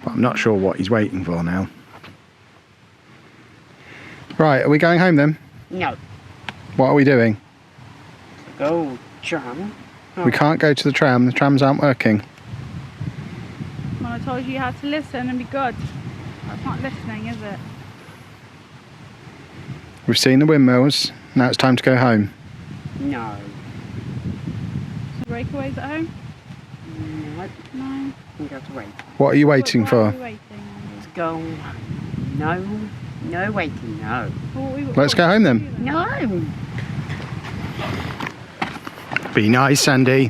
But I'm not sure what he's waiting for now. Right, are we going home then? No. What are we doing? Go tram. Oh. We can't go to the tram. The trams aren't working. Well, I told you how to listen and be good. That's not listening, is it? We've seen the windmills. Now it's time to go home. No. Breakaways at home? No. No. I think I have to wait. What are you waiting Why for? are we waiting? Let's go. No. No waiting, no. Let's go home then. No. Be nice, Sandy.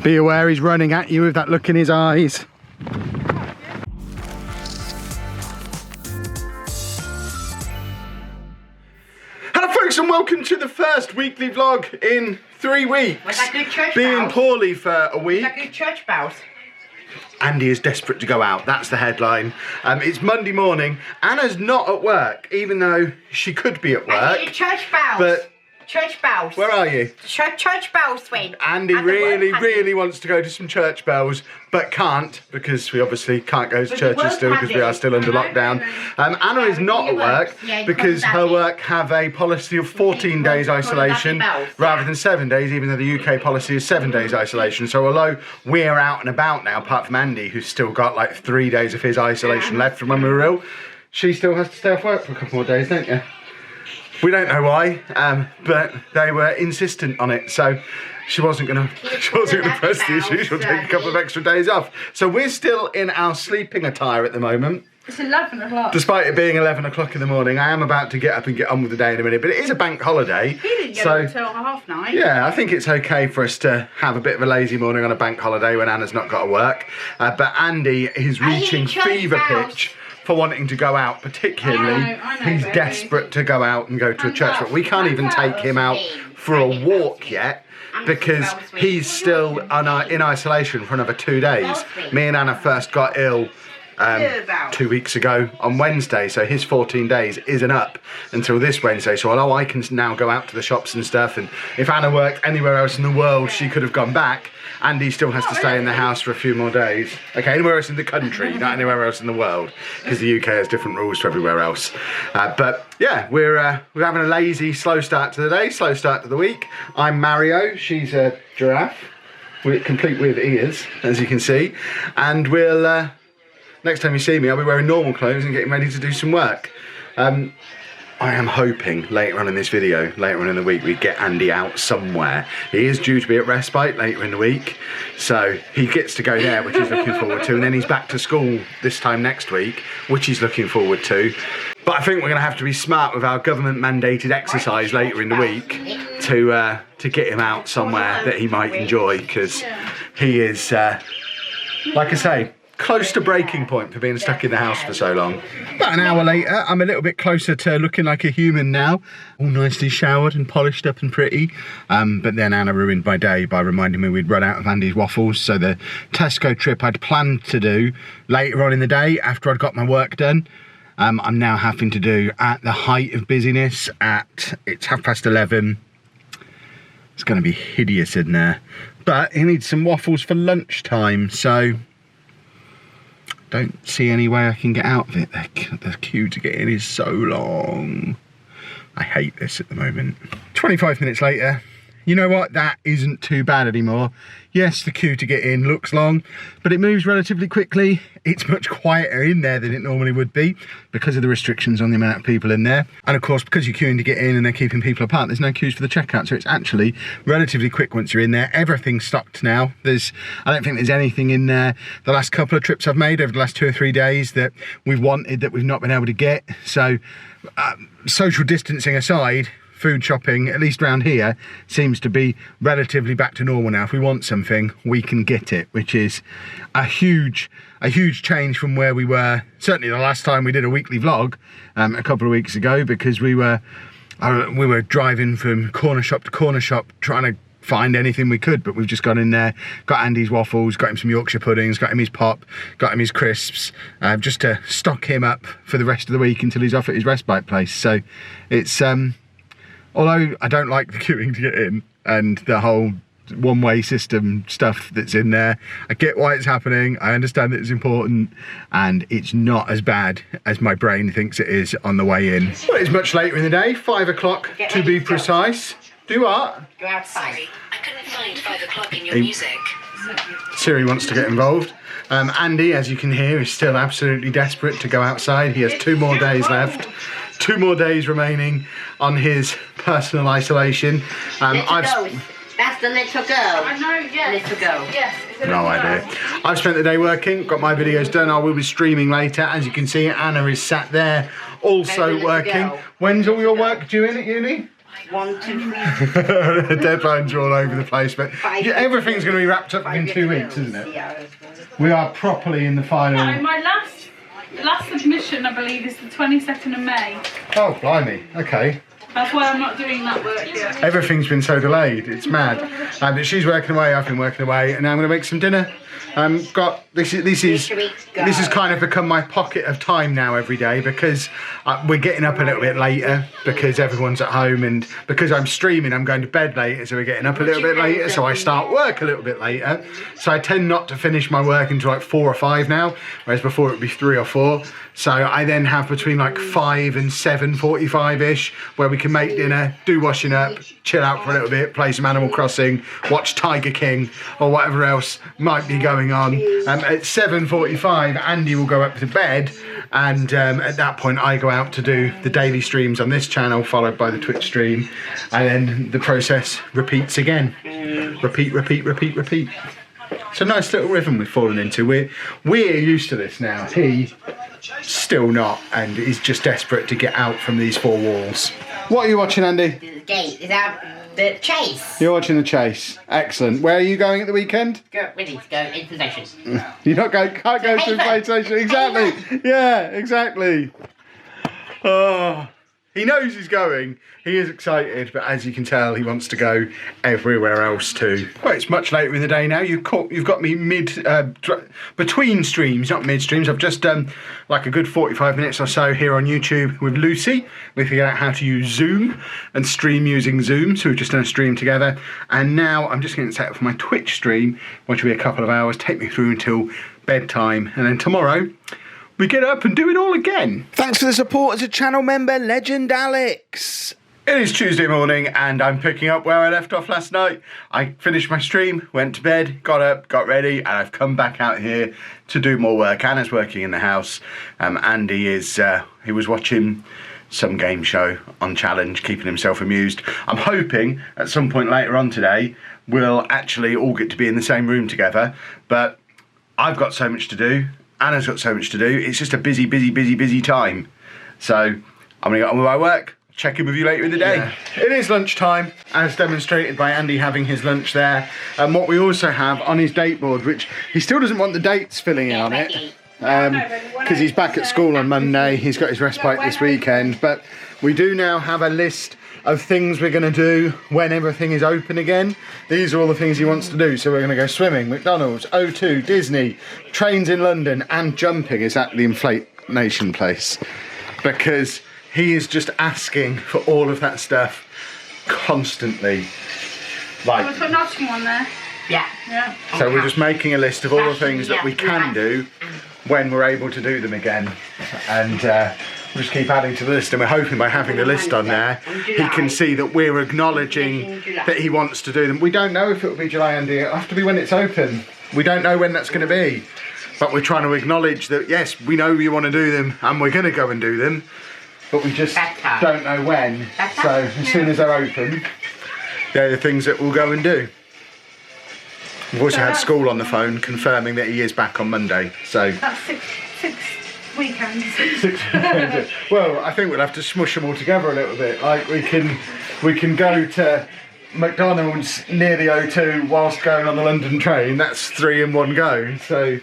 Be aware he's running at you with that look in his eyes. Hello folks and welcome to the first weekly vlog in 3 weeks. Was that good church Being bells? poorly for a week. Was that good church bells? Andy is desperate to go out, that's the headline. It's Monday morning. Anna's not at work, even though she could be at work. Church bells. But church bells. where are you? Church bells, Swing. Andy really wants to go to some church bells, but can't, because we obviously can't go to churches still, because we are still under lockdown. Anna is not at work, because her work have a policy of 14 days isolation, rather than 7 days, even though the UK policy is 7 days isolation. So although we're out and about now, apart from Andy, who's still got like 3 days of his isolation left from when we were ill, she still has to stay off work for a couple more days, don't you? We don't know why, but they were insistent on it, so she wasn't gonna press the issue. She'll take a couple of extra days off. So we're still in our sleeping attire at the moment. It's 11 o'clock. Despite it being 11 o'clock in the morning, I am about to get up and get on with the day in a minute, but it is a bank holiday. He didn't get up until 9:30. Yeah, I think it's okay for us to have a bit of a lazy morning on a bank holiday when Anna's not got to work. But Andy is reaching fever pitch for wanting to go out, particularly. I know, he's baby. desperate to go out and go to a church, but we can't even take him out for a walk yet because he's still in isolation for another 2 days. Me and Anna first got ill 2 weeks ago on Wednesday, so his 14 days isn't up until this Wednesday. So although I can now go out to the shops and stuff, and if Anna worked anywhere else in the world she could have gone back, Andy still has to stay in the house for a few more days. Okay, anywhere else in the country, not anywhere else in the world, because the UK has different rules to everywhere else. But yeah, we're having a lazy, slow start to the day, slow start to the week. I'm Mario, she's a giraffe, complete with ears, as you can see. And we'll, next time you see me, I'll be wearing normal clothes and getting ready to do some work. I am hoping later on in this video, later on in the week, we get Andy out somewhere. He is due to be at respite later in the week, so he gets to go there, which he's looking forward to, and then he's back to school this time next week, which he's looking forward to. But I think we're going to have to be smart with our government-mandated exercise later in the week to get him out somewhere that he might enjoy, because he is, like I say, close to breaking point for being stuck in the house for so long. About an hour later, I'm a little bit closer to looking like a human now, all nicely showered and polished up and pretty. But then Anna ruined my day by reminding me we'd run out of Andy's waffles. So the Tesco trip I'd planned to do later on in the day after I'd got my work done, I'm now having to do at the height of busyness. It's 11:30. It's going to be hideous in there. But he needs some waffles for lunchtime, so don't see any way I can get out of it. The queue to get in is so long. I hate this at the moment. 25 minutes later, you know what? That isn't too bad anymore. Yes, the queue to get in looks long, but it moves relatively quickly. It's much quieter in there than it normally would be because of the restrictions on the amount of people in there. And of course, because you're queuing to get in and they're keeping people apart, there's no queues for the checkout. So it's actually relatively quick once you're in there. Everything's stocked now. I don't think there's anything in there the last couple of trips I've made over the last 2 or 3 days that we've wanted that we've not been able to get. So social distancing aside, food shopping, at least around here, seems to be relatively back to normal now. If we want something, we can get it, which is a huge change from where we were, certainly the last time we did a weekly vlog a couple of weeks ago, because we were driving from corner shop to corner shop trying to find anything we could. But we've just gone in there, got Andy's waffles, got him some Yorkshire puddings, got him his pop, got him his crisps, just to stock him up for the rest of the week until he's off at his respite place. So it's although I don't like the queuing to get in and the whole one-way system stuff that's in there. I get why it's happening. I understand that it's important, and it's not as bad as my brain thinks it is on the way in. Well, it's much later in the day, 5 o'clock to be precise. Do what? Go outside. I couldn't find 5 o'clock in your music. Siri wants to get involved. Andy, as you can hear, is still absolutely desperate to go outside. He has 2 more days left. 2 more days remaining on his personal isolation. That's the little girl. I know, yes. Little girl. Yes. No idea. I've spent the day working, got my videos done. I will be streaming later. As you can see, Anna is sat there also working. When's all your work due in at uni? 1, 2, 3. Deadlines are all over the place, but everything's going to be wrapped up in 2 weeks, isn't it? We are properly in the final. No, my last submission, I believe, is the 22nd of May. Oh, blimey. Okay. That's why I'm not doing that work yet. Everything's been so delayed. It's mad. But she's working away. I've been working away, and now I'm going to make some dinner. This has kind of become my pocket of time now every day, because we're getting up a little bit later because everyone's at home, and because I'm streaming I'm going to bed later, so we're getting up a little bit later, so I start work a little bit later, so I tend not to finish my work until like 4 or 5 now, whereas before it would be 3 or 4. So I then have between like 5 and 7:45ish where we can make dinner, do washing up, chill out for a little bit, play some Animal Crossing, watch Tiger King or whatever else might be going on. At 7:45 Andy will go up to bed, and at that point I go out to do the daily streams on this channel, followed by the Twitch stream, and then the process repeats again. Repeat. It's a nice little rhythm we've fallen into. We're used to this now. He still not, and is just desperate to get out from these 4 walls. What are you watching, Andy? Is that the chase? You're watching The Chase. Excellent. Where are you going at the weekend? We need to go into the station. You're not going, can't go to the PlayStation. Exactly. Yeah, exactly. Oh, he knows he's going. He is excited, but as you can tell, he wants to go everywhere else too. Well, it's much later in the day now. You've got me between streams, not mid streams. I've just done like a good 45 minutes or so here on YouTube with Lucy. We figured out how to use Zoom and stream using Zoom, so we've just done a stream together. And now I'm just getting set up for my Twitch stream, which will be a couple of hours, take me through until bedtime, and then tomorrow we get up and do it all again. Thanks for the support as a channel member, Legend Alex. It is Tuesday morning and I'm picking up where I left off last night. I finished my stream, went to bed, got up, got ready, and I've come back out here to do more work. Anna's working in the house. Andy he was watching some game show on Challenge, keeping himself amused. I'm hoping at some point later on today we'll actually all get to be in the same room together, but I've got so much to do. Anna's got so much to do. It's just a busy time. So I'm gonna get on with my work. Check in with you later in the day. Yeah. It is lunchtime, as demonstrated by Andy having his lunch there. And what we also have on his date board, which he still doesn't want the dates filling in on it, because he's back at school on Monday. He's got his respite this weekend. But we do now have a list of things we're going to do when everything is open again. These are all the things he wants to do. So we're going to go swimming, McDonald's, O2, Disney, trains in London, and jumping is at the Inflate Nation place, because he is just asking for all of that stuff constantly. Like, I put Nottingham on there. Yeah. So we're just making a list of all the things that we can do when we're able to do them again. And we'll just keep adding to the list, and we're hoping by having the list on there, he can see that we're acknowledging that he wants to do them. We don't know if it'll be July, Andy. It'll have to be when it's open. We don't know when that's going to be. But we're trying to acknowledge that, yes, we know you want to do them, and we're going to go and do them. But we just don't know when. So as soon as they're open, they're the things that we'll go and do. We've also had school on the phone confirming that he is back on Monday. So that's six weekends. 6 weekends. Well, I think we'll have to smush them all together a little bit. Like we can go to McDonald's near the O2 whilst going on the London train. That's 3 in one go. So.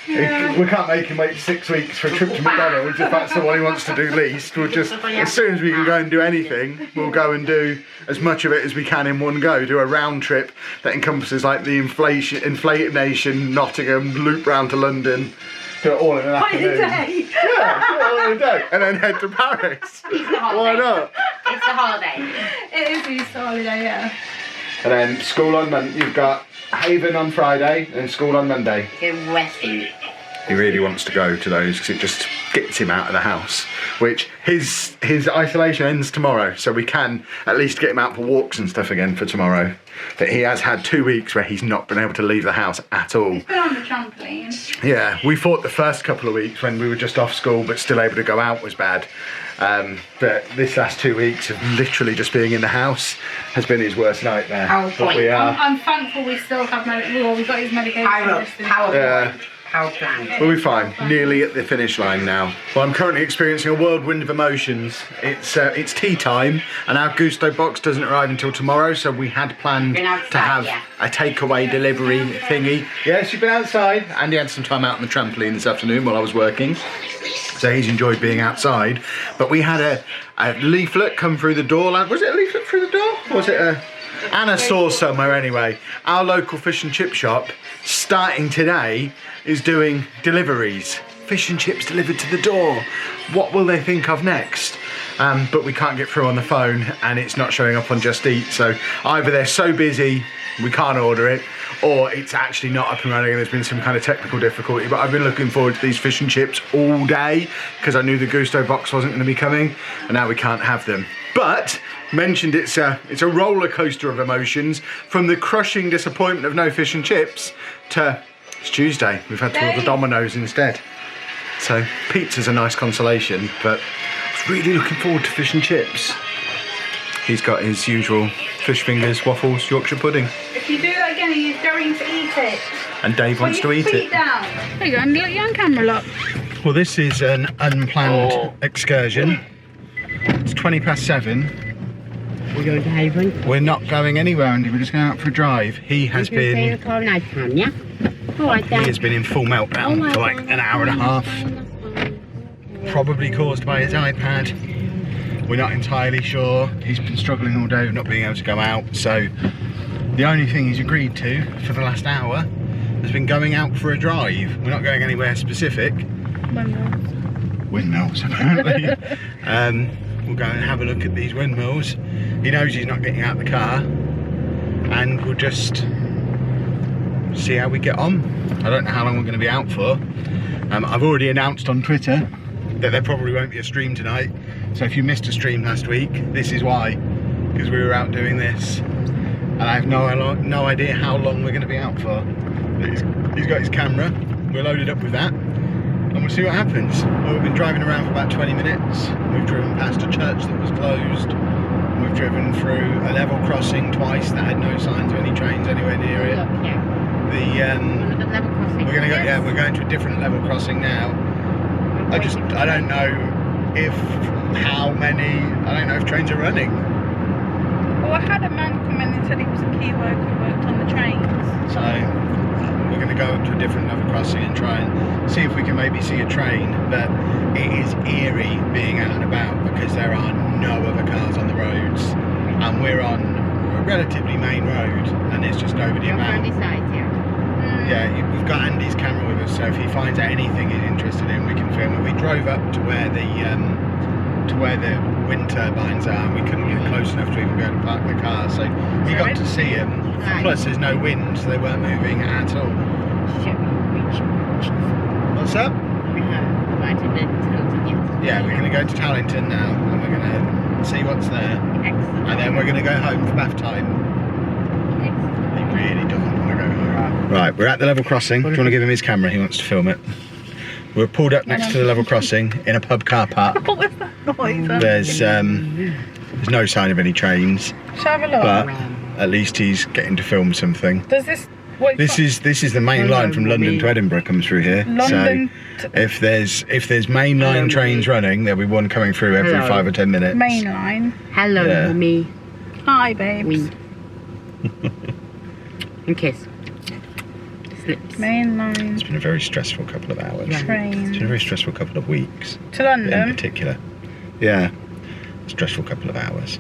Yeah. We can't make him wait 6 weeks for a trip to McDonald's if that's the one he wants to do least. We'll just, as soon as we can go and do anything, we'll go and do as much of it as we can in one go. Do a round trip that encompasses like the Inflated Nation, Nottingham, loop round to London. Do it all in an afternoon. Day. Yeah, do it all in a day. And then head to Paris. Why not? It's the holiday. It is Easter holiday, yeah. And then school on Monday. You've got Haven on Friday and school on Monday. Good resting. He really wants to go to those because it just gets him out of the house. Which his isolation ends tomorrow, so we can at least get him out for walks and stuff again for tomorrow. But he has had 2 weeks where he's not been able to leave the house at all. He's been on the trampoline. Yeah, we thought the first couple of weeks when we were just off school but still able to go out was bad. But this last 2 weeks of literally just being in the house has been his worst nightmare. PowerPoint. We are. I'm thankful we still have we got his medication. PowerPoint. Yeah. Power plan. We'll be fine. Nearly at the finish line now. Well, I'm currently experiencing a whirlwind of emotions. It's tea time, and our Gusto box doesn't arrive until tomorrow, so we had planned to have a takeaway delivery thingy. Yes, you've been outside, and he had some time out on the trampoline this afternoon while I was working. So he's enjoyed being outside. But we had a leaflet come through the door. Was it a leaflet through the door? Or was it a... Anna saw somewhere anyway. Our local fish and chip shop, starting today, is doing deliveries. Fish and chips delivered to the door. What will they think of next? But we can't get through on the phone and it's not showing up on Just Eat. So either they're so busy we can't order it, or it's actually not up and running and there's been some kind of technical difficulty. But I've been looking forward to these fish and chips all day because I knew the Gusto box wasn't going to be coming, and now we can't have them. But mentioned it's a roller coaster of emotions, from the crushing disappointment of no fish and chips to it's Tuesday. We've had to order Domino's instead. So pizza's a nice consolation, but I was really looking forward to fish and chips. He's got his usual fish fingers, waffles, Yorkshire pudding. If you do that again, he's going to eat it. And Dave wants to eat it. Down. There you go, and look, you're on camera, look. Well, this is an unplanned excursion. It's 7:20. We're going to Haven. We're not going anywhere, Andy. We're just going out for a drive. He has been... He has been in full meltdown for like an hour and a half. Probably caused by his iPad. We're not entirely sure. He's been struggling all day with not being able to go out. So the only thing he's agreed to for the last hour has been going out for a drive. We're not going anywhere specific. Windmills, apparently. We'll go and have a look at these windmills. He knows he's not getting out of the car, and we'll just see how we get on. I don't know how long we're going to be out for. I've already announced on Twitter that there probably won't be a stream tonight, so if you missed a stream last week, this is why, because we were out doing this, and I have no idea how long we're going to be out for. But he's got his camera, we're loaded up with that, and we'll see what happens. Well, we've been driving around for about 20 minutes. We've driven past a church that was closed. We've driven through a level crossing twice that had no signs of any trains anywhere near it. We're going to a different level crossing now. I don't know if trains are running. Well, I had a man come in and said he was a key worker who worked on the trains. So we're going to go up to a different level crossing and try and see if we can maybe see a train. But it is eerie being out and about because there are no other cars on the roads, and we're on a relatively main road and there's just nobody about. Yeah, we've got Andy's camera with us, so if he finds out anything he's interested in, we can film it. We drove up to where the wind turbines are, and we couldn't get close enough to even be able to park the car, so we got to see them. Plus there's no wind, so they weren't moving at all. What's up? Yeah, we're going to go to Tallington now, and we're going to see what's there, and then we're going to go home for bath time. He really doesn't want to go home. Right, we're at the level crossing. Do you want to give him his camera? He wants to film it. We're pulled up next to the level crossing in a pub car park. What was that noise? There's no sign of any trains, Shall I have a look? but at least he's getting to film something. Does this... This is the main line from London to Edinburgh comes through here. London so if there's mainline trains running, there'll be one coming through every 5 or 10 minutes. Main line. Hello, Mummy. Hi, babes. And kiss. Slips. Main line. It's been a very stressful couple of hours. Train. It's been a very stressful couple of weeks. To London? In particular. Yeah. Stressful couple of hours.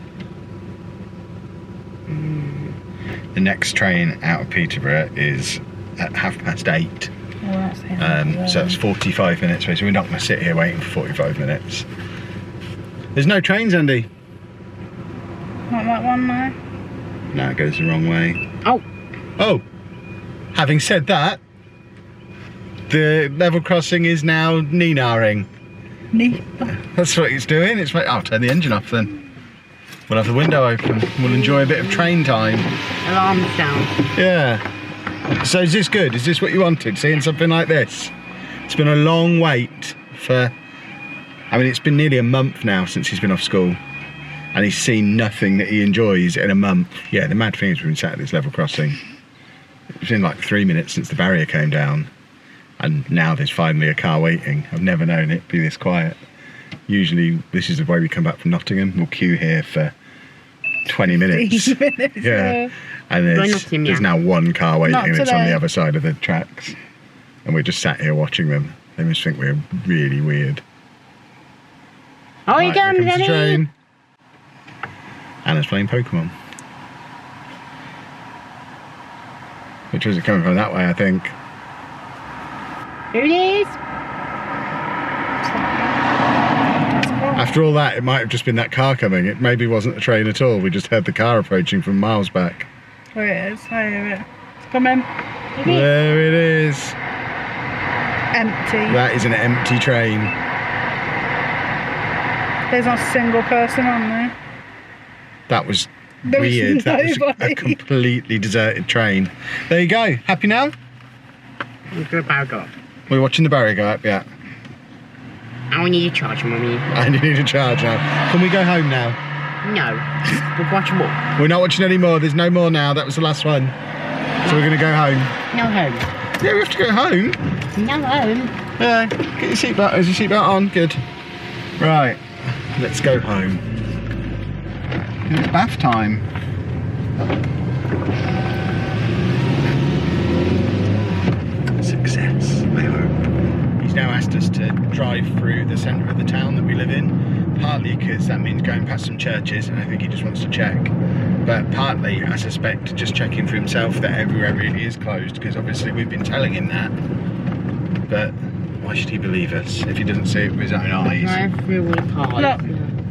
The next train out of Peterborough is at 8:30. So it's 45 minutes away, so we're not going to sit here waiting for 45 minutes. There's no trains, Andy. Not that one there. Now it goes the wrong way. Oh. Oh, having said that, the level crossing is now neenaring. That's what it's doing. It's like, I'll turn the engine off then. We'll have the window open. We'll enjoy a bit of train time. Alarm sound. Yeah. So is this good? Is this what you wanted? Seeing something like this? It's been a long wait for... I mean, it's been nearly a month now since he's been off school. And he's seen nothing that he enjoys in a month. Yeah, the mad thing is we've been sat at this level crossing. It's been like 3 minutes since the barrier came down. And now there's finally a car waiting. I've never known it be this quiet. Usually this is the way we come back from Nottingham. We'll queue here for 20 minutes. Yeah. And there's now one car waiting and it's on the other side of the tracks. And we're just sat here watching them. They must think we're really weird. Oh, you going, Danny? Train. Anna's playing Pokemon. Which was it coming from that way, I think. Here it is. After all that, it might have just been that car coming. It maybe wasn't a train at all. We just heard the car approaching from miles back. There it is. I hear it. It's coming. There it is. Empty. That is an empty train. There's not a single person on there. That was weird. That was a completely deserted train. There you go. Happy now? Look at the barrier go up. We're watching the barrier go up, yeah. I need a charge, Mummy. And you need a charge now. Can we go home now? No. We'll watch more. We're not watching any more. There's no more now. That was the last one. So we're going to go home. No home. Yeah, we have to go home. No home. Yeah, get your seatbelt. Is your seatbelt on? Good. Right, let's go home. It's bath time. Success, I hope. He's now asked us to drive through the centre of the town that we live in, partly because that means going past some churches, and I think he just wants to check. But partly, I suspect, just checking for himself that everywhere really is closed, because obviously we've been telling him that. But why should he believe us if he doesn't see it with his own eyes? Look,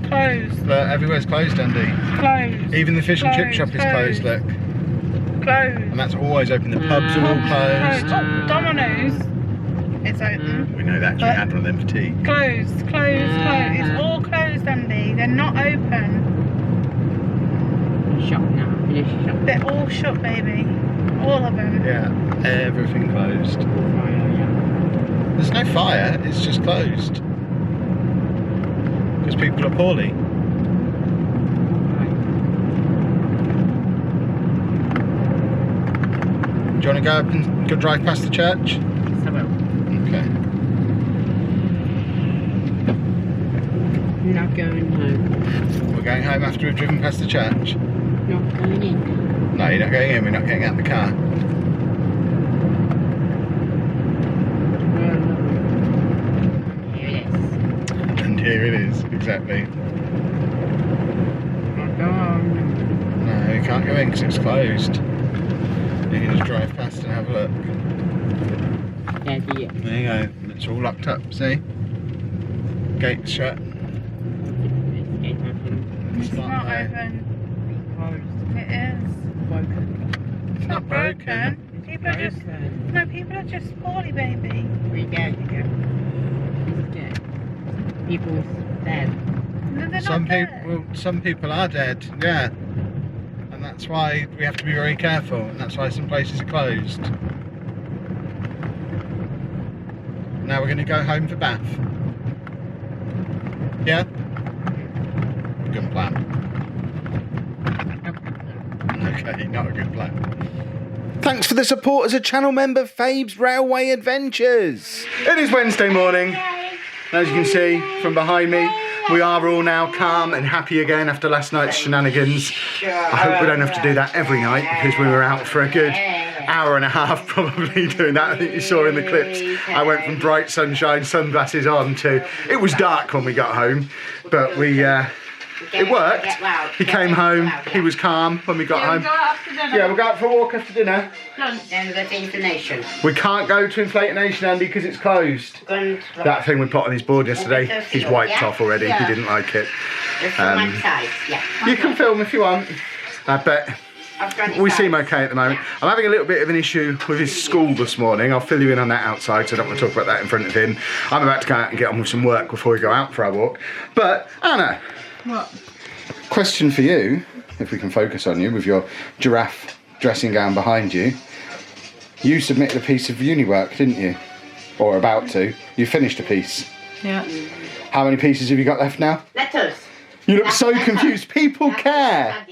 closed. Look, everywhere's closed, Andy. Closed. Even the fish and chip shop is closed, look. Closed. And that's always open. The pubs are all closed. Oh, Domino's. It's open. We know that, we had one of them for tea. Closed, closed, closed. It's all closed, Andy. They're not open. Shut now. Finish shut. They're all shut, baby. All of them. Yeah, everything closed. There's no fire, it's just closed. Because people are poorly. Do you want to go up and go drive past the church? Yes, I will. Okay. Not going home. We're going home after we've driven past the church? Not going in. No, you're not going in, we're not getting out of the car. Here it is. And here it is, exactly. Not go home. No, you can't go in because it's closed. You can just drive past and have a look. There you go, it's all locked up, see? Gates shut. It's not open. It is. Broken. It's not broken. People are just... No, people are just poorly, baby. We're dead. He's dead. People's dead. No, they're Some not dead. people, well, some people are dead, yeah. And that's why we have to be very careful, and that's why some places are closed. Now we're going to go home for bath. Yeah? Good plan. Okay, not a good plan. Thanks for the support as a channel member, Fabe's Railway Adventures. It is Wednesday morning. As you can see from behind me, we are all now calm and happy again after last night's shenanigans. I hope we don't have to do that every night because we were out for a good hour and a half probably doing that. I think you saw in the clips I went from bright sunshine, sunglasses on to it was dark when we got home, but it worked. He came home, he was calm when we got home. Yeah, we'll go out for a walk after dinner. Then we go to Inflation. We can't go to Inflate Nation, Andy, because it's closed. That thing we put on his board yesterday, he's wiped off already. He didn't like it. You can film if you want. But we seem okay at the moment. I'm having a little bit of an issue with his school this morning. I'll fill you in on that outside, so I don't want to talk about that in front of him. I'm about to go out and get on with some work before we go out for our walk. But, Anna. What? Question for you, if we can focus on you with your giraffe dressing gown behind you. You submitted a piece of uni work, didn't you? Or about to. You finished a piece. Yeah. How many pieces have you got left now? Letters. You look so confused. People care.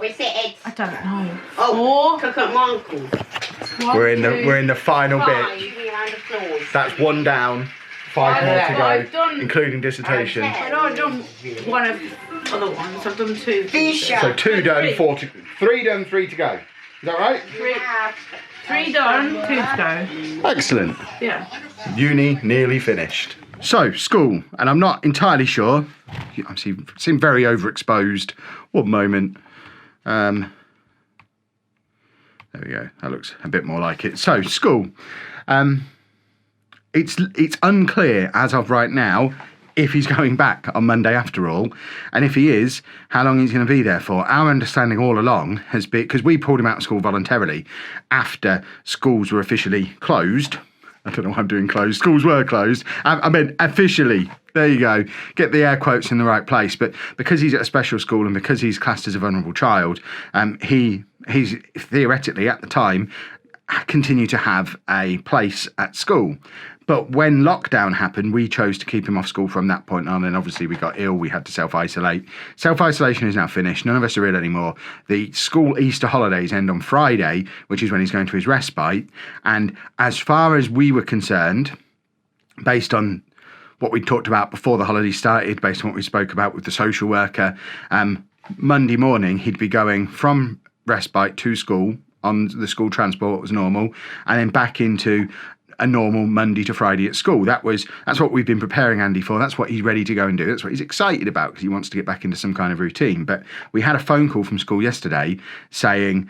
We said it. I don't know. Oh, coconut monk. We're in the final bit. That's one down, 5 more to I've go, done- including dissertation. I know I've done one of other ones. I've done 2. So 2 done, 3 done, 3 to go. Is that right? 3 done, 2 to go. Excellent. Yeah. Uni nearly finished. So, school, and I'm not entirely sure. I seem very overexposed. One moment. There we go. That looks a bit more like it. So, school. It's unclear as of right now if he's going back on Monday after all, and if he is, how long he's going to be there for. Our understanding all along has been, because we pulled him out of school voluntarily after schools were officially closed. I don't know why I'm doing closed. Schools were closed. I meant officially. There you go. Get the air quotes in the right place. But because he's at a special school and because he's classed as a vulnerable child, he's theoretically at the time continued to have a place at school. But when lockdown happened, we chose to keep him off school from that point on. And obviously we got ill. We had to self-isolate. Self-isolation is now finished. None of us are ill anymore. The school Easter holidays end on Friday, which is when he's going to his respite. And as far as we were concerned, based on what we talked about before the holiday started, based on what we spoke about with the social worker, Monday morning he'd be going from respite to school on the school transport was normal, and then back into a normal Monday to Friday at school. That's what we've been preparing Andy for. That's what he's ready to go and do. That's what he's excited about because he wants to get back into some kind of routine. But we had a phone call from school yesterday saying,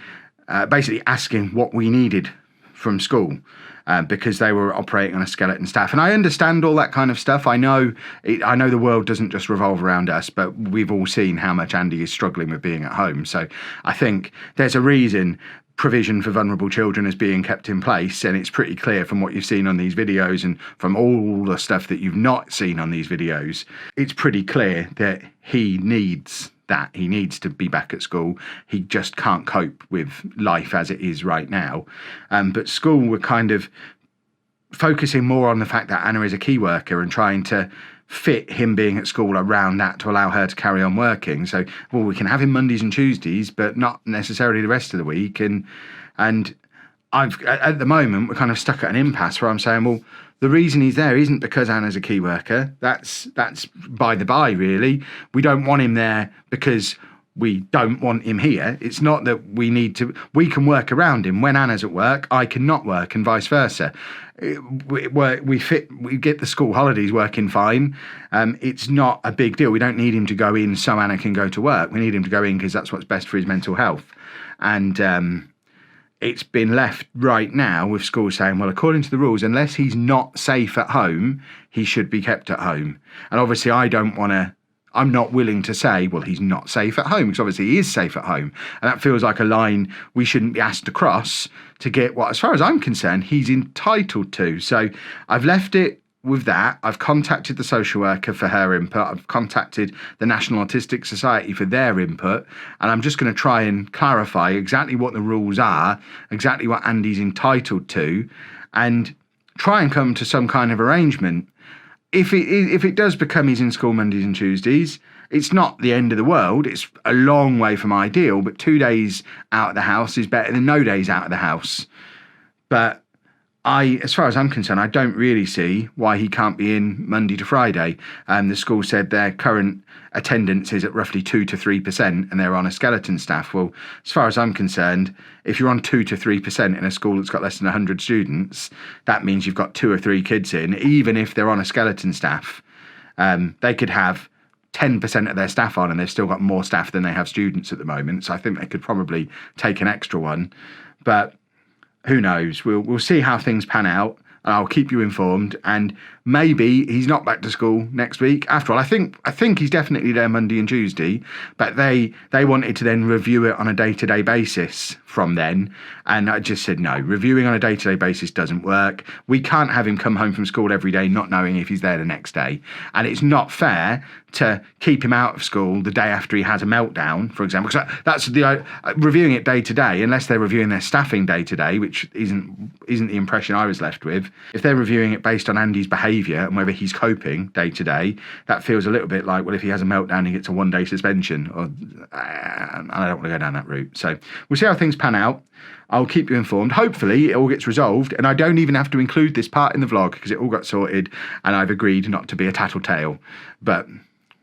basically asking what we needed from school. Because they were operating on a skeleton staff. And I understand all that kind of stuff. I know the world doesn't just revolve around us, but we've all seen how much Andy is struggling with being at home. So I think there's a reason provision for vulnerable children is being kept in place, and it's pretty clear from what you've seen on these videos and from all the stuff that you've not seen on these videos, it's pretty clear that he needs that. He needs to be back at school. He just can't cope with life as it is right now. But school were kind of focusing more on the fact that Anna is a key worker and trying to fit him being at school around that to allow her to carry on working. So, well, we can have him Mondays and Tuesdays, but not necessarily the rest of the week. And at the moment, we're kind of stuck at an impasse where I'm saying, well, the reason he's there isn't because Anna's a key worker. That's by the by, really. We don't want him there because we don't want him here. It's not that we can work around him. When Anna's at work, I cannot work, and vice versa. We get the school holidays working fine. It's not a big deal. We don't need him to go in so Anna can go to work. We need him to go in because that's what's best for his mental health. And it's been left right now with schools saying, well, according to the rules, unless he's not safe at home, he should be kept at home. And obviously I'm not willing to say, well, he's not safe at home, because obviously he is safe at home. And that feels like a line we shouldn't be asked to cross to get what, as far as I'm concerned, he's entitled to. So I've left it with that. I've contacted the social worker for her input. I've contacted the National Autistic Society for their input. And I'm just going to try and clarify exactly what the rules are, exactly what Andy's entitled to, and try and come to some kind of arrangement. If it does become he's in school Mondays and Tuesdays, it's not the end of the world. It's a long way from ideal, but 2 days out of the house is better than no days out of the house. But as far as I'm concerned, I don't really see why he can't be in Monday to Friday. The school said their current attendance is at roughly 2 to 3%, and they're on a skeleton staff. Well, as far as I'm concerned, if you're on 2 to 3% in a school that's got less than 100 students, that means you've got 2 or 3 kids in. Even if they're on a skeleton staff, they could have 10% of their staff on, and they've still got more staff than they have students at the moment. So I think they could probably take an extra one. But who knows? We'll see how things pan out. and I'll keep you informed. And maybe he's not back to school next week. After all, I think he's definitely there Monday and Tuesday, but they wanted to then review it on a day-to-day basis from then, and I just said no. Reviewing on a day-to-day basis doesn't work. We can't have him come home from school every day not knowing if he's there the next day, and it's not fair to keep him out of school the day after he has a meltdown, for example, because that's the reviewing it day to day, unless they're reviewing their staffing day to day, which isn't the impression I was left with. If they're reviewing it based on Andy's behaviour and whether he's coping day to day, that feels a little bit like, well, if he has a meltdown, he gets a 1-day suspension, or I don't want to go down that route. So we'll see how things pan out. I'll keep you informed. Hopefully it all gets resolved and I don't even have to include this part in the vlog because it all got sorted and I've agreed not to be a tattletale. But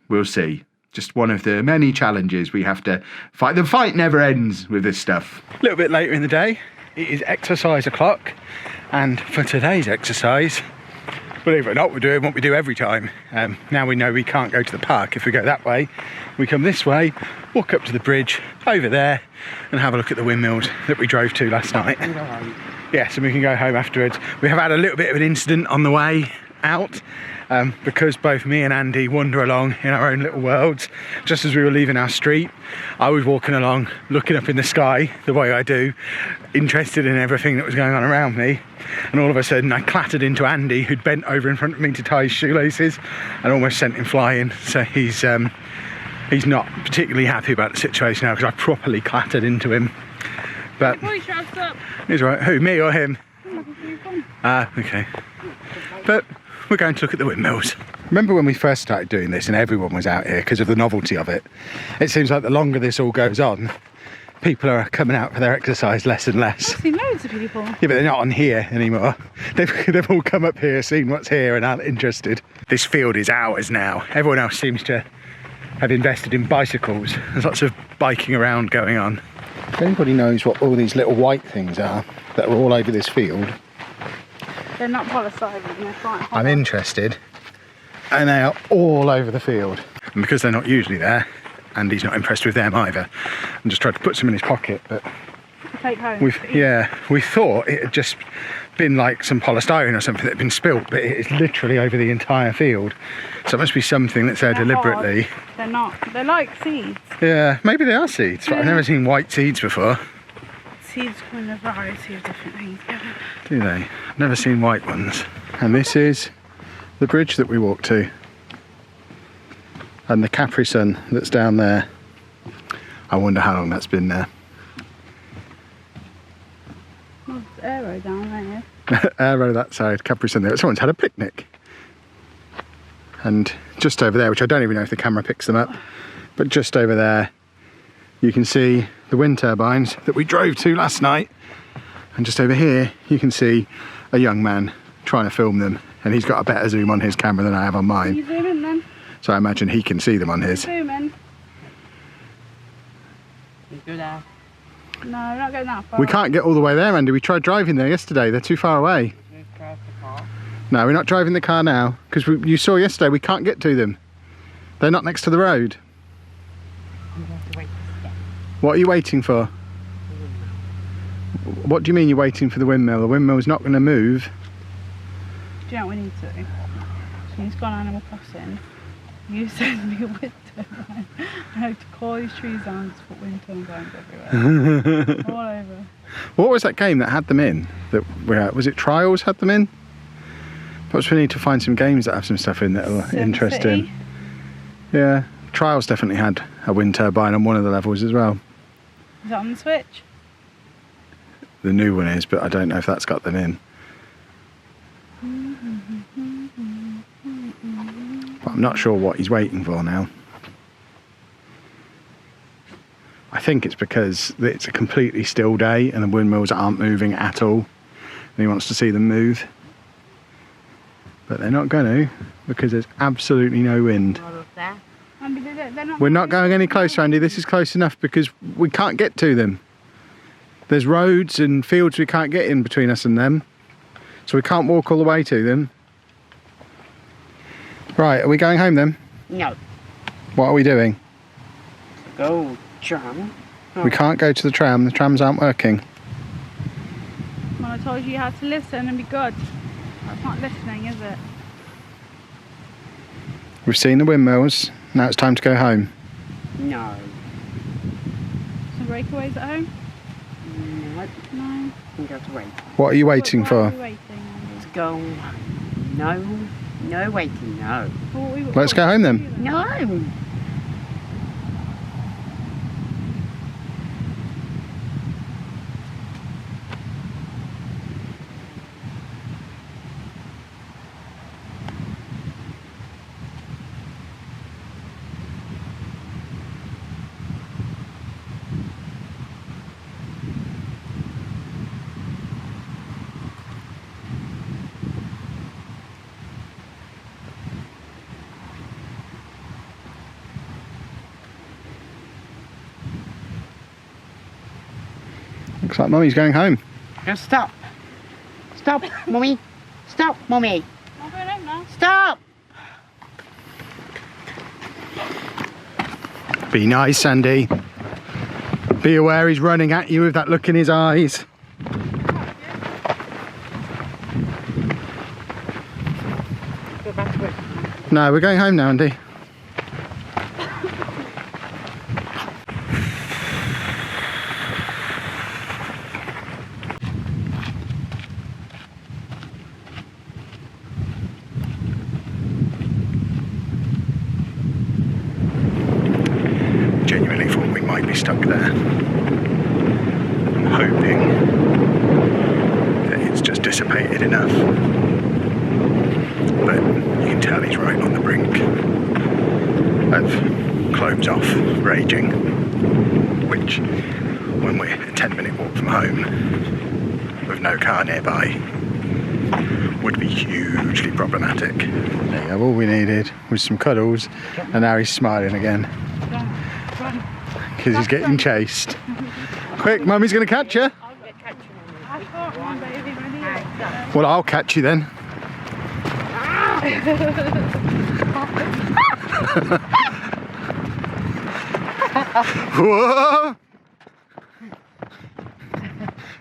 we'll see. Just one of the many challenges we have to fight. The fight never ends with this stuff. A little bit later in the day, it is exercise o'clock, and for today's exercise, believe it or not, we're doing what we do every time. Now we know we can't go to the park if we go that way. We come this way, walk up to the bridge over there, and have a look at the windmills that we drove to last night. Yes, and we can go home afterwards. We have had a little bit of an incident on the way out. Because both me and Andy wander along in our own little worlds. Just as we were leaving our street, I was walking along, looking up in the sky, the way I do, interested in everything that was going on around me, and all of a sudden I clattered into Andy, who'd bent over in front of me to tie his shoelaces, and almost sent him flying. So he's not particularly happy about the situation now, because I properly clattered into him. But he's right. Who, me or him? Okay. But we're going to look at the windmills. Remember when we first started doing this and everyone was out here because of the novelty of it? It seems like the longer this all goes on, people are coming out for their exercise less and less. I've seen loads of people. Yeah, but they're not on here anymore. They've all come up here, seen what's here and aren't interested. This field is ours now. Everyone else seems to have invested in bicycles. There's lots of biking around going on. If anybody knows what all these little white things are that are all over this field, they're not polystyrene, they're quite hot. I'm interested. And they are all over the field. And because they're not usually there, Andy's not impressed with them either. And just tried to put some in his pocket, but take home. We thought it had just been like some polystyrene or something that had been spilt, but it is literally over the entire field. So it must be something that's there deliberately. Hard. They're not. They're like seeds. Yeah, maybe they are seeds, but I've never seen white seeds before. Seeds come in a variety of different things. Do they? I've never seen white ones. And this is the bridge that we walked to. And the Capri Sun that's down there. I wonder how long that's been there. Well, there's Aero down there. Aero that side, Capri Sun there. Someone's had a picnic. And just over there, which I don't even know if the camera picks them up, but just over there, you can see the wind turbines that we drove to last night. And just over here, you can see a young man trying to film them. And he's got a better zoom on his camera than I have on mine. Can you zoom in then? So I imagine he can see them on his. Zoom in. You go there. No, we're not going that far. We can't get all the way there, Andy. We tried driving there yesterday. They're too far away. You drive the car. No, we're not driving the car now. Because you saw yesterday, we can't get to them. They're not next to the road. You have to wait to step. What are you waiting for? What do you mean you're waiting for the windmill? The windmill's not going to move. Do you know what we need to do? He's gone Animal Crossing. You send me a wind turbine. I have to call these trees down and just put wind turbines everywhere. All over. What was that game that had them in? Was it Trials had them in? Perhaps we need to find some games that have some stuff in that are interesting. Yeah, Trials definitely had a wind turbine on one of the levels as well. Is that on the Switch? The new one is, but I don't know if that's got them in. But I'm not sure what he's waiting for now. I think it's because it's a completely still day and the windmills aren't moving at all. And he wants to see them move. But they're not going to, because there's absolutely no wind. We're not going any closer, Andy. This is close enough because we can't get to them. There's roads and fields we can't get in between us and them. So we can't walk all the way to them. Right, are we going home then? No. What are we doing? Go tram. We can't go to the trams aren't working. Well, I told you had to listen and be good. That's not listening, is it? We've seen the windmills. Now it's time to go home. No. Some breakaways at home? No. No. We go to wait. What are you waiting Why for? are we waiting? Let's go. No. No waiting, no. Let's go home then. No. Looks like Mummy's going home. Now stop. Stop, Mummy. Stop, Mummy. I'm going home now. Stop. Be nice, Sandy. Be aware he's running at you with that look in his eyes. Go back to it. No, we're going home now, Andy. Genuinely thought we might be stuck there. I'm hoping that it's just dissipated enough. But you can tell he's right on the brink of clothes off raging, which, when we're a 10-minute walk from home with no car nearby, would be hugely problematic. There you go, all we needed was some cuddles, and now he's smiling again. Because he's getting chased. Quick, Mummy's going to catch you. I can't run, baby. Ready? Well, I'll catch you then. Whoa!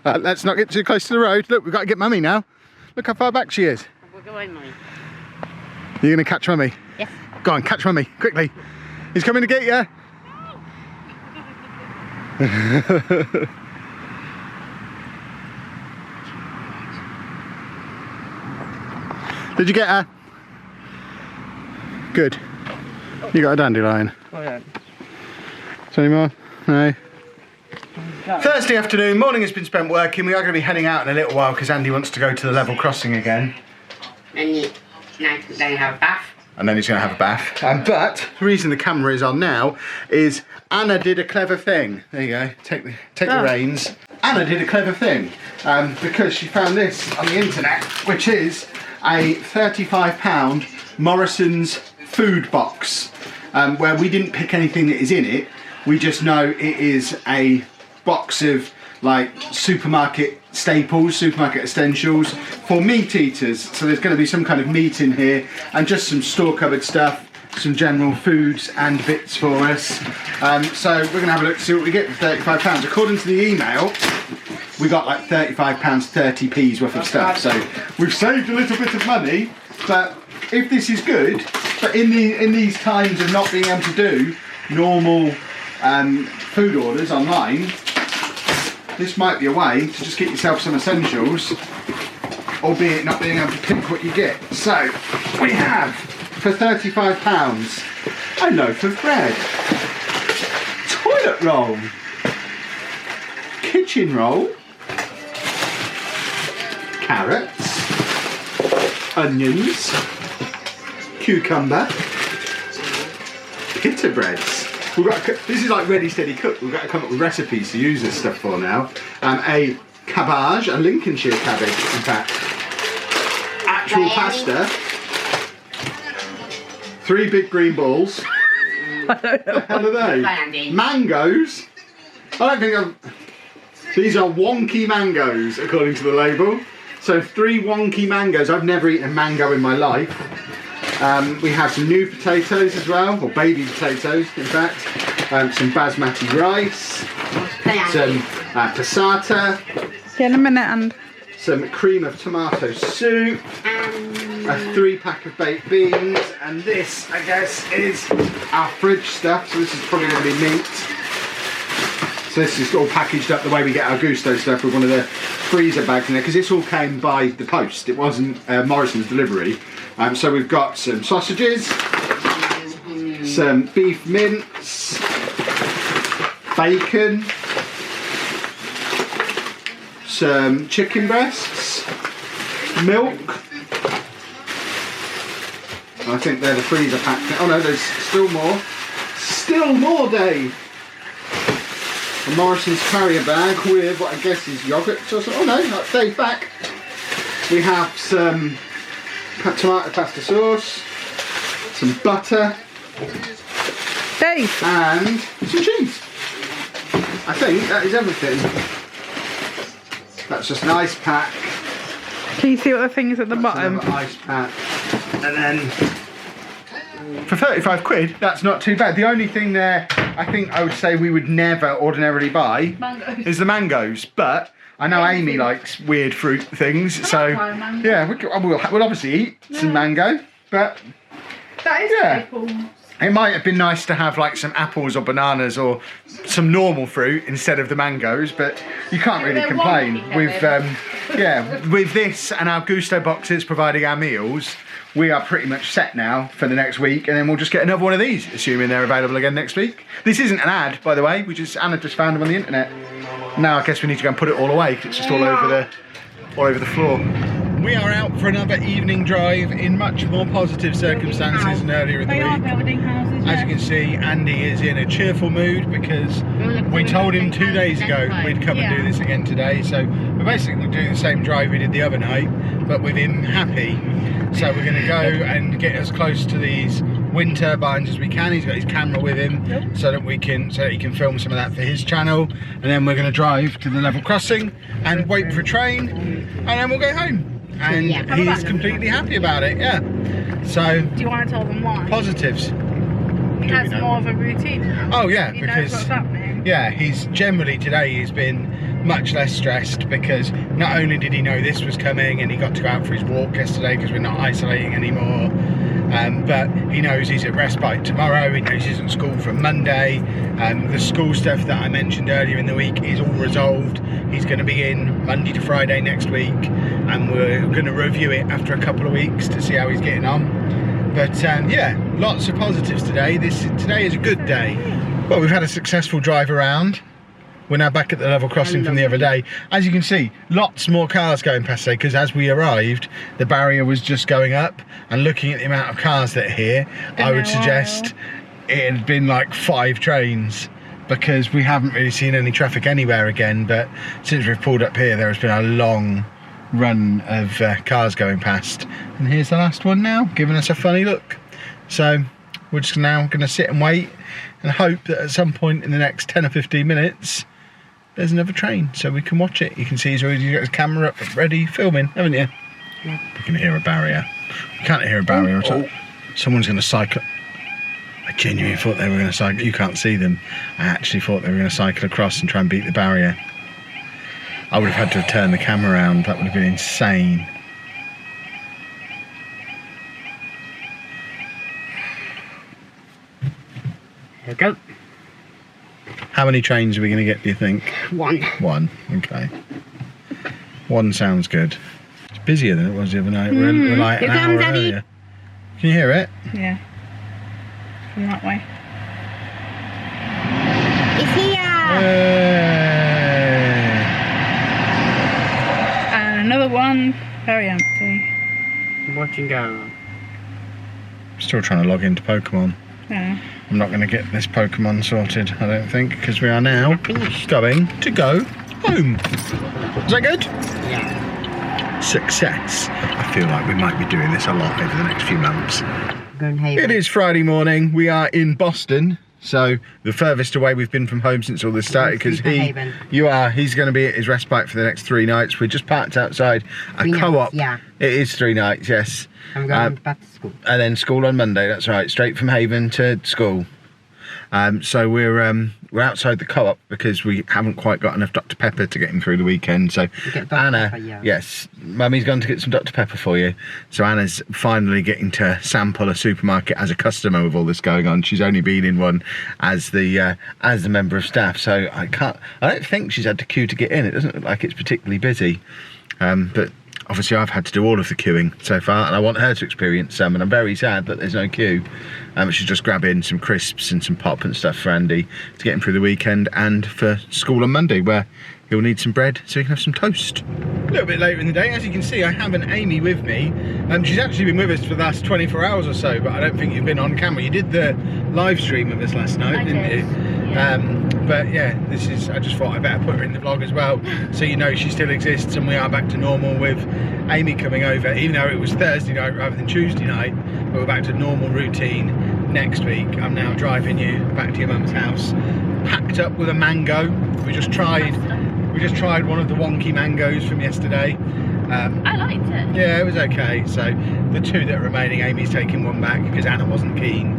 Let's not get too close to the road. Look, we've got to get Mummy now. Look how far back she is. We're going, Mummy. You're going to catch Mummy? Yes. Go on, catch Mummy, quickly. He's coming to get you. Did you get her? Good. You got a dandelion. Okay. Is there any more? No. Thursday afternoon, morning has been spent working. We are going to be heading out in a little while because Andy wants to go to the level crossing again. And then you have a bath. And then he's going to have a bath. But the reason the camera is on now is Anna did a clever thing. There you go. Take the reins. Anna did a clever thing because she found this on the internet, which is a £35 Morrison's food box, where we didn't pick anything that is in it. We just know it is a box of like supermarket staples, supermarket essentials for meat eaters. So there's going to be some kind of meat in here and just some store cupboard stuff, some general foods and bits for us. So we're going to have a look to see what we get for £35. According to the email, we got like £35, 30p's worth of stuff. So we've saved a little bit of money, but if this is good, but in these times of not being able to do normal food orders online, this might be a way to just get yourself some essentials, albeit not being able to pick what you get. So we have, for £35, a loaf of bread, toilet roll, kitchen roll, carrots, onions, cucumber, pita breads. We've got this is like ready, steady, cook. We've got to come up with recipes to use this stuff for now. A cabbage, a Lincolnshire cabbage, in fact. Actual pasta. 3 big green balls. What the hell are they? Andy. Mangoes. I don't think these are wonky mangoes, according to the label. So 3 wonky mangoes. I've never eaten a mango in my life. We have some new potatoes as well, or baby potatoes in fact, some basmati rice, some passata. See you in a minute, and some cream of tomato soup, a 3-pack of baked beans, and this, I guess, is our fridge stuff. So this is probably going to be meat. So this is all packaged up the way we get our Gusto stuff with one of the freezer bags in there, because this all came by the post. It wasn't Morrison's delivery. So we've got some sausages, some beef mince, bacon, some chicken breasts, milk. I think they're the freezer pack. Oh no, there's still more. Still more, Dave! A Morrison's carrier bag with what I guess is yogurt or something. Oh no, that's Dave back. We have some tomato pasta sauce, some butter, Dave, and some cheese. I think that is everything. That's just an ice pack. can you see what the thing is at the bottom? Ice pack. And then for 35 quid, that's not too bad. The only thing there I think I would say we would never ordinarily buy is the mangoes, but I know Amy likes weird fruit things, so yeah, we'll obviously eat some mango, but That is yeah. It might have been nice to have like some apples or bananas or some normal fruit instead of the mangoes, but you can't really complain. With with this and our Gusto boxes providing our meals, we are pretty much set now for the next week, and then we'll just get another one of these, assuming they're available again next week. This isn't an ad, by the way. Anna just found them on the internet. Now I guess we need to go and put it all away because it's just all over the floor. We are out for another evening drive in much more positive circumstances than earlier in the They are week. building houses. As you can see, Andy is in a cheerful mood because we told him 2 days ago we'd come and do this again today. So we're basically doing the same drive we did the other night, but with him happy. So we're going to go and get as close to these wind turbines as we can. He's got his camera with him so that he can film some of that for his channel. And then we're going to drive to the level crossing and wait for a train, and then we'll go home. And he's completely happy about it, yeah. So, do you want to tell them why? Positives. He has more of a routine. Oh yeah, he because knows what's happening. Yeah, he's been much less stressed because not only did he know this was coming and he got to go out for his walk yesterday because we're not isolating anymore, but he knows he's at respite tomorrow, he knows he's at school from Monday, the school stuff that I mentioned earlier in the week is all resolved. He's going to be in Monday to Friday next week, and we're going to review it after a couple of weeks to see how he's getting on. But yeah, lots of positives today. Today is a good day. Well, we've had a successful drive around. We're now back at the level crossing from the other day. As you can see, lots more cars going past today because as we arrived, the barrier was just going up, and looking at the amount of cars that are here, I would suggest it had been like 5 trains because we haven't really seen any traffic anywhere again. But since we've pulled up here, there has been a long run of cars going past, and here's the last one now, giving us a funny look. So we're just now going to sit and wait and hope that at some point in the next 10 or 15 minutes there's another train so we can watch it. You can see he's already got his camera up ready filming, haven't you? Yeah. We can hear a barrier. You can't hear a barrier at all. Someone's going to cycle. I genuinely thought they were going to cycle. You can't see them. I actually thought they were going to cycle across and try and beat the barrier. I would have had to have turned the camera around. That would have been insane. Here we go. How many trains are we going to get, do you think? One. One, okay. One sounds good. It's busier than it was the other night. We're like an hour earlier. Can you hear it? Yeah. From that way. It's here! And another one, very empty. Watching go. Still trying to log into Pokemon. Yeah. I'm not going to get this Pokemon sorted, I don't think, because we are now going to go home. Is that good? Yeah. Success. I feel like we might be doing this a lot over the next few months. Going Haven. It is Friday morning. We are in Boston, so the furthest away we've been from home since all this started, because he's going to be at his respite for the next 3 nights. We're just parked outside a co-op. Yeah. It is 3 nights, yes. I'm going back to school. And then school on Monday, that's right, straight from Haven to school. So we're outside the co-op because we haven't quite got enough Dr Pepper to get him through the weekend. So Anna, Pepper, yeah. yes, Mummy's gone to get some Dr Pepper for you. So Anna's finally getting to sample a supermarket as a customer with all this going on. She's only been in one as the member of staff, so I don't think she's had to queue to get in. It doesn't look like it's particularly busy, but obviously I've had to do all of the queuing so far, and I want her to experience some, and I'm very sad that there's no queue. She's just grabbing some crisps and some pop and stuff for Andy to get him through the weekend and for school on Monday, where he'll need some bread so he can have some toast. A little bit later in the day, as you can see, I have an Amy with me. She's actually been with us for the last 24 hours or so, but I don't think you've been on camera. You did the live stream with us last night, didn't you? Yeah. But yeah, I just thought I'd better put her in the vlog as well, so you know she still exists and we are back to normal with Amy coming over, even though it was Thursday night rather than Tuesday night, but we're back to normal routine next week. I'm now driving you back to your mum's house, packed up with a mango. We just tried one of the wonky mangoes from yesterday. I liked it. Yeah, it was okay. So the two that are remaining, Amy's taking one back because Anna wasn't keen.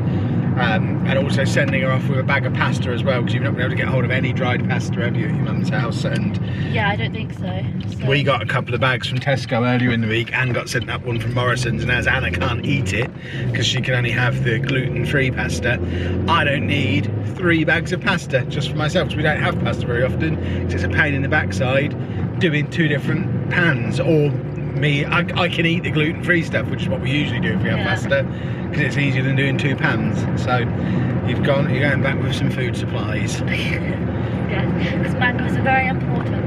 And also sending her off with a bag of pasta as well, because you've not been able to get hold of any dried pasta, have you, at your mum's house? And yeah, I don't think so. we got a couple of bags from Tesco earlier in the week. Anne got sent that one from Morrison's, and as Anna can't eat it because she can only have the gluten-free pasta, I don't need 3 bags of pasta just for myself, because we don't have pasta very often, because it's a pain in the backside doing 2 different pans. Or me, I can eat the gluten-free stuff, which is what we usually do if we have pasta, because it's easier than doing 2 pans. So you're going back with some food supplies. Yeah, because mangoes are very important.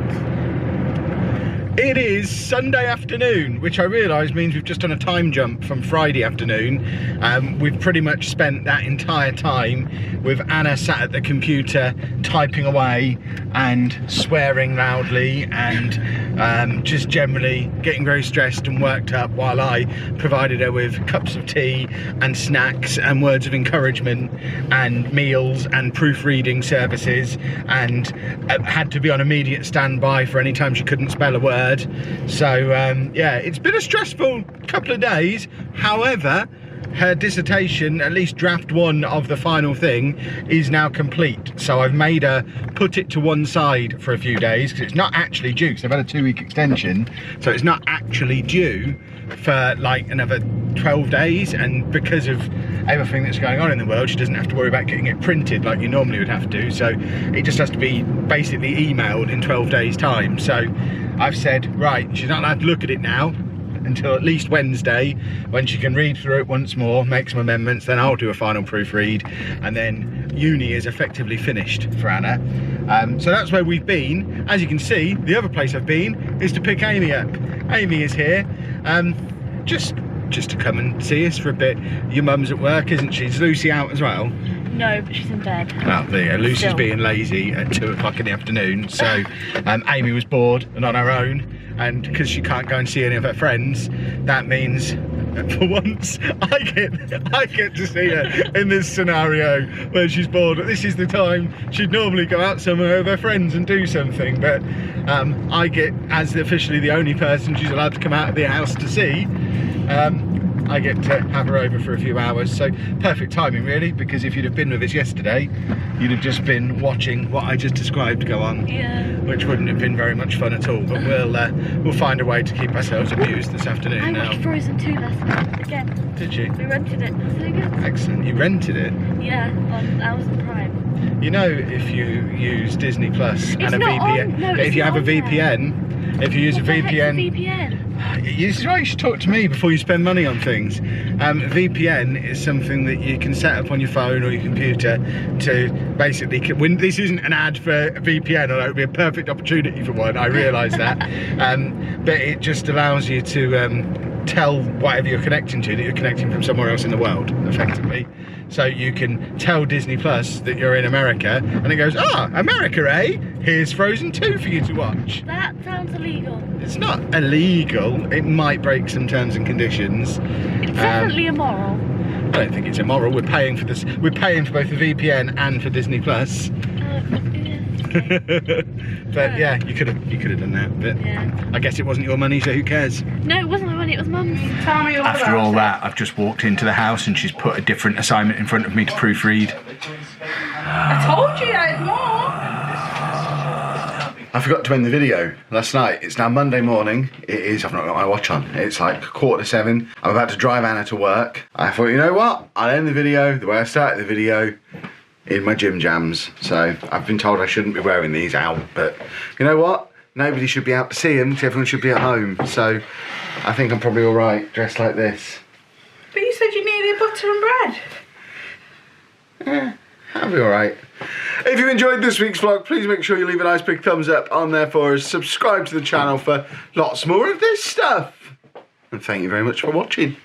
It is Sunday afternoon, which I realise means we've just done a time jump from Friday afternoon. We've pretty much spent that entire time with Anna sat at the computer typing away and swearing loudly and just generally getting very stressed and worked up, while I provided her with cups of tea and snacks and words of encouragement and meals and proofreading services, and had to be on immediate standby for any time she couldn't spell a word. So yeah, it's been a stressful couple of days. However, her dissertation, at least draft 1 of the final thing, is now complete. So I've made her put it to one side for a few days, because it's not actually due, because I've had a 2-week extension, so it's not actually due for like another 12 days, and because of everything that's going on in the world, she doesn't have to worry about getting it printed like you normally would have to, so it just has to be basically emailed in 12 days time. So I've said, right, she's not allowed to look at it now until at least Wednesday, when she can read through it once more, make some amendments, then I'll do a final proofread, and then uni is effectively finished for Anna. So that's where we've been. As you can see, the other place I've been is to pick Amy up. Amy is here, just to come and see us for a bit. Your mum's at work, isn't she? Is Lucy out as well? No, but she's in bed. Well, there you go. Lucy's being lazy at 2 o'clock in the afternoon, so Amy was bored and on her own, and because she can't go and see any of her friends, that means for once I get to see her in this scenario where she's bored. This is the time she'd normally go out somewhere with her friends and do something, but I get, as officially the only person she's allowed to come out of the house to see, I get to have her over for a few hours. So perfect timing really, because if you'd have been with us yesterday, you'd have just been watching what I just described go on, which wouldn't have been very much fun at all. But we'll find a way to keep ourselves amused this afternoon. I now. watched Frozen 2 last night again. Did you? We rented it. So good. Excellent. You rented it? Yeah, on Amazon Prime. You know, if you use Disney Plus and a not VPN, on. No, if it's you not have a on there. VPN, if you use a What the heck's VPN. VPN? It's right, you should talk to me before you spend money on things. VPN is something that you can set up on your phone or your computer to basically, when this isn't an ad for a VPN, although it would be a perfect opportunity for one, I realise that, but it just allows you to tell whatever you're connecting to that you're connecting from somewhere else in the world, effectively. So you can tell Disney Plus that you're in America, and it goes, America, eh? Here's Frozen 2 for you to watch. That sounds illegal. It's not illegal. It might break some terms and conditions. It's definitely immoral. I don't think it's immoral. We're paying for this. We're paying for both the VPN and for Disney Plus. But yeah, you could have done that. But Yeah. I guess it wasn't your money, so who cares? No, it wasn't my money, it was Mum's. Tell me all After about all it. that, I've just walked into the house and she's put a different assignment in front of me to proofread. I told you I had more. I forgot to end the video last night. It's now Monday morning. It is, I've not got my watch on. It's like 6:45. I'm about to drive Anna to work. I thought, you know what? I'll end the video the way I started the video, in my gym jams. So I've been told I shouldn't be wearing these out, but you know what? Nobody should be out to see them, everyone should be at home. So I think I'm probably all right dressed like this. But you said you needed butter and bread. Yeah, I'll be all right. If you enjoyed this week's vlog, please make sure you leave a nice big thumbs up on there for us. Subscribe to the channel for lots more of this stuff. And thank you very much for watching.